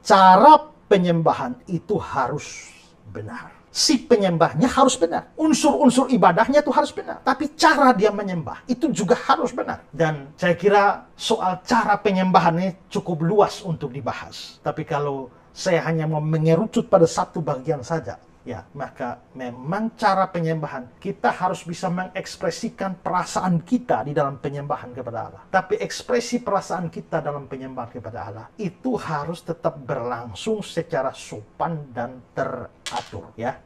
cara penyembahan itu harus benar. Si penyembahnya harus benar. Unsur-unsur ibadahnya itu harus benar. Tapi cara dia menyembah itu juga harus benar. Dan saya kira soal cara penyembahan ini cukup luas untuk dibahas. Tapi kalau saya hanya mau mengerucut pada satu bagian saja, ya, maka memang cara penyembahan kita harus bisa mengekspresikan perasaan kita di dalam penyembahan kepada Allah. Tapi ekspresi perasaan kita dalam penyembahan kepada Allah itu harus tetap berlangsung secara sopan dan teratur, ya.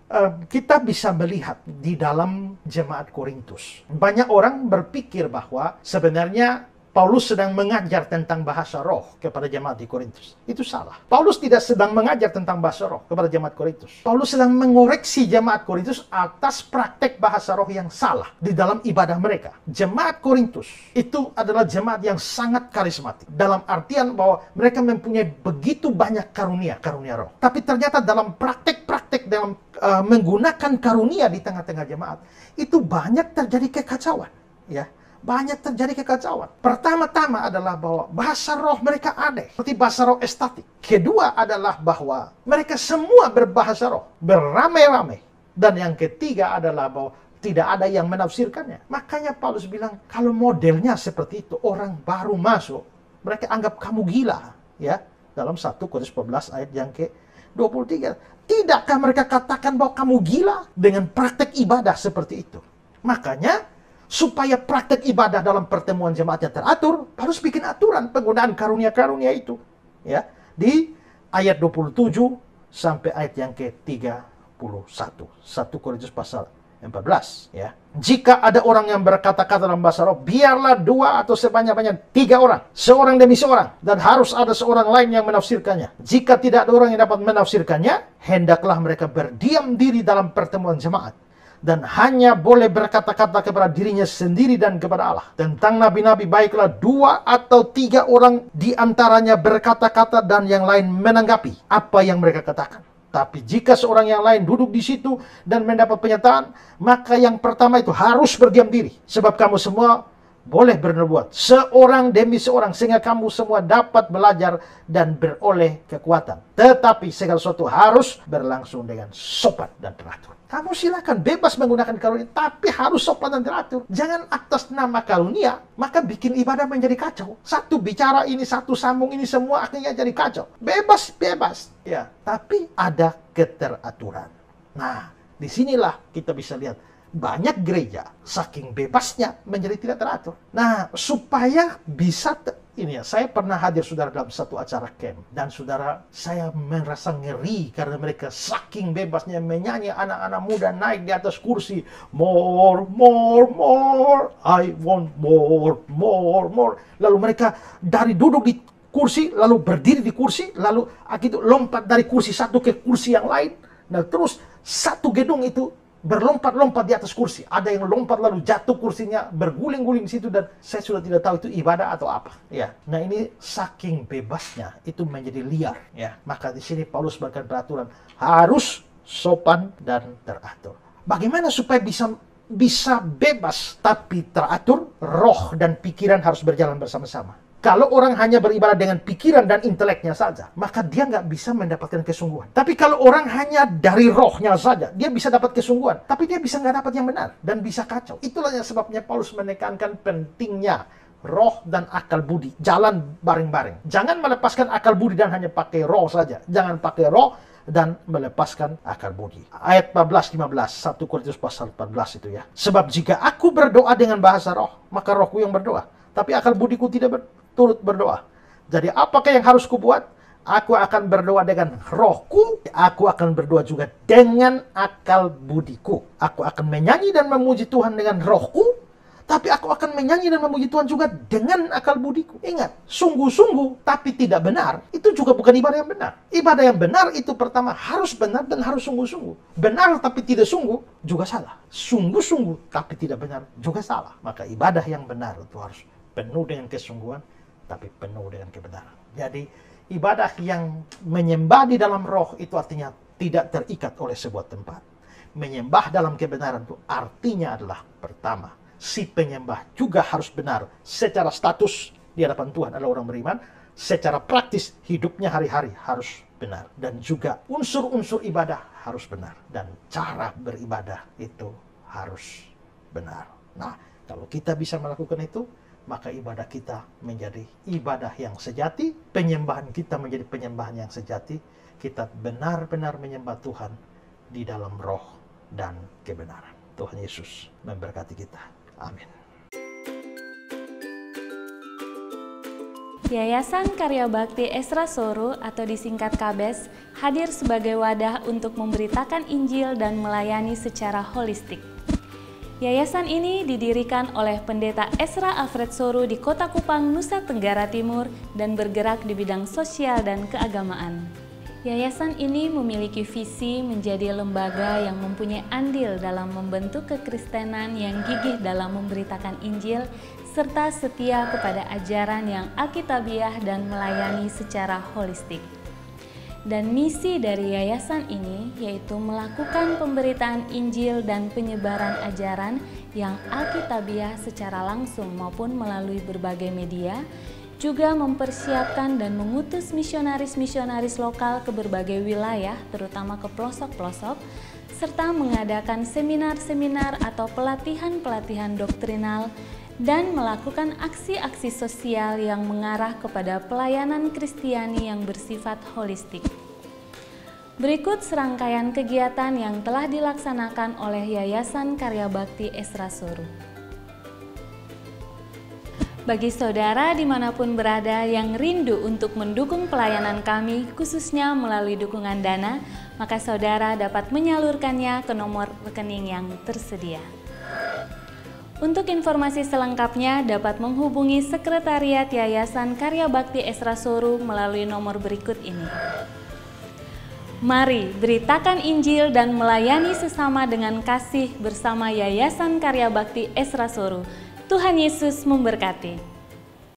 Kita bisa melihat di dalam jemaat Korintus. Banyak orang berpikir bahwa sebenarnya Paulus sedang mengajar tentang bahasa roh kepada jemaat di Korintus. Itu salah. Paulus tidak sedang mengajar tentang bahasa roh kepada jemaat Korintus. Paulus sedang mengoreksi jemaat Korintus atas praktek bahasa roh yang salah di dalam ibadah mereka. Jemaat Korintus itu adalah jemaat yang sangat karismatik. Dalam artian bahwa mereka mempunyai begitu banyak karunia roh. Tapi ternyata dalam praktek-praktek dalam menggunakan karunia di tengah-tengah jemaat, itu banyak terjadi kekacauan. Ya. Banyak terjadi kekacauan. Pertama-tama adalah bahwa bahasa roh mereka aneh, seperti bahasa roh estatik. Kedua adalah bahwa mereka semua berbahasa roh, beramai-ramai. Dan yang ketiga adalah bahwa tidak ada yang menafsirkannya. Makanya Paulus bilang, kalau modelnya seperti itu, orang baru masuk, mereka anggap kamu gila. Ya, dalam 1 Korintus 14 ayat yang ke-23. Tidakkah mereka katakan bahwa kamu gila dengan praktek ibadah seperti itu? Makanya, supaya praktek ibadah dalam pertemuan jemaatnya teratur, harus bikin aturan penggunaan karunia-karunia itu. Ya, di ayat 27 sampai ayat yang ke-31. 1 Korintus pasal 14. Ya. Jika ada orang yang berkata-kata dalam bahasa roh, biarlah 2 atau sebanyak-banyak 3 orang. Seorang demi seorang. Dan harus ada seorang lain yang menafsirkannya. Jika tidak ada orang yang dapat menafsirkannya, hendaklah mereka berdiam diri dalam pertemuan jemaat. Dan hanya boleh berkata-kata kepada dirinya sendiri dan kepada Allah. Tentang nabi-nabi baiklah 2 atau 3 orang di antaranya berkata-kata dan yang lain menanggapi apa yang mereka katakan. Tapi jika seorang yang lain duduk di situ dan mendapat penyataan, maka yang pertama itu harus berdiam diri. Sebab kamu semua boleh bernubuat seorang demi seorang, sehingga kamu semua dapat belajar dan beroleh kekuatan. Tetapi segala sesuatu harus berlangsung dengan sopan dan teratur. Kamu silakan bebas menggunakan karunia, tapi harus sopan dan teratur. Jangan atas nama karunia, maka bikin ibadah menjadi kacau. Satu bicara ini, satu sambung ini, semua akhirnya jadi kacau. Bebas. Ya, tapi ada keteraturan. Nah, disinilah kita bisa lihat banyak gereja saking bebasnya menjadi tidak teratur. Nah, supaya bisa ini ya, saya pernah hadir saudara dalam satu acara camp, dan saudara, saya merasa ngeri karena mereka saking bebasnya menyanyi. Anak-anak muda naik di atas kursi, more, I want more. Lalu mereka dari duduk di kursi, lalu berdiri di kursi, lalu gitu lompat dari kursi satu ke kursi yang lain. Nah, terus satu gedung itu berlompat-lompat di atas kursi. Ada yang lompat lalu jatuh kursinya, berguling-guling di situ, dan saya sudah tidak tahu itu ibadah atau apa. Ya, nah ini saking bebasnya itu menjadi liar. Ya, maka di sini Paulus bahkan peraturan harus sopan dan teratur. Bagaimana supaya bisa bebas tapi teratur? Roh dan pikiran harus berjalan bersama-sama. Kalau orang hanya beribadah dengan pikiran dan inteleknya saja, maka dia nggak bisa mendapatkan kesungguhan. Tapi kalau orang hanya dari rohnya saja, dia bisa dapat kesungguhan. Tapi dia bisa nggak dapat yang benar dan bisa kacau. Itulah yang sebabnya Paulus menekankan pentingnya roh dan akal budi. Jalan bareng-bareng. Jangan melepaskan akal budi dan hanya pakai roh saja. Jangan pakai roh dan melepaskan akal budi. Ayat 14-15, 1 Korintus pasal 14 itu ya. Sebab jika aku berdoa dengan bahasa roh, maka rohku yang berdoa. Tapi akal budiku tidak turut berdoa. Jadi apakah yang harus kubuat? Aku akan berdoa dengan rohku, aku akan berdoa juga dengan akal budiku. Aku akan menyanyi dan memuji Tuhan dengan rohku, tapi aku akan menyanyi dan memuji Tuhan juga dengan akal budiku. Ingat, sungguh-sungguh tapi tidak benar, itu juga bukan ibadah yang benar. Ibadah yang benar itu pertama harus benar dan harus sungguh-sungguh. Benar tapi tidak sungguh juga salah. Sungguh-sungguh tapi tidak benar juga salah. Maka ibadah yang benar itu harus penuh dengan kesungguhan, tapi penuh dengan kebenaran. Jadi, ibadah yang menyembah di dalam roh itu artinya tidak terikat oleh sebuah tempat. Menyembah dalam kebenaran itu artinya adalah, pertama, si penyembah juga harus benar secara status di hadapan Tuhan adalah orang beriman. secara praktis hidupnya hari-hari harus benar. Dan juga unsur-unsur ibadah harus benar. Dan cara beribadah itu harus benar. Nah, kalau kita bisa melakukan itu, maka ibadah kita menjadi ibadah yang sejati, penyembahan kita menjadi penyembahan yang sejati, kita benar-benar menyembah Tuhan di dalam roh dan kebenaran. Tuhan Yesus memberkati kita. Amin. Yayasan Karya Bakti Esra Soru atau disingkat KABES hadir sebagai wadah untuk memberitakan Injil dan melayani secara holistik. Yayasan ini didirikan oleh Pendeta Esra Alfred Soru di Kota Kupang, Nusa Tenggara Timur dan bergerak di bidang sosial dan keagamaan. Yayasan ini memiliki visi menjadi lembaga yang mempunyai andil dalam membentuk kekristenan yang gigih dalam memberitakan Injil serta setia kepada ajaran yang alkitabiah dan melayani secara holistik. Dan misi dari yayasan ini yaitu melakukan pemberitaan Injil dan penyebaran ajaran yang alkitabiah secara langsung maupun melalui berbagai media, juga mempersiapkan dan mengutus misionaris-misionaris lokal ke berbagai wilayah, terutama ke pelosok-pelosok, serta mengadakan seminar-seminar atau pelatihan-pelatihan doktrinal, dan melakukan aksi-aksi sosial yang mengarah kepada pelayanan Kristiani yang bersifat holistik. Berikut serangkaian kegiatan yang telah dilaksanakan oleh Yayasan Karya Bakti Esra Soru. Bagi saudara dimanapun berada yang rindu untuk mendukung pelayanan kami, khususnya melalui dukungan dana, maka saudara dapat menyalurkannya ke nomor rekening yang tersedia. Untuk informasi selengkapnya dapat menghubungi Sekretariat Yayasan Karya Bakti Esra Soru melalui nomor berikut ini. Mari beritakan Injil dan melayani sesama dengan kasih bersama Yayasan Karya Bakti Esra Soru. Tuhan Yesus memberkati.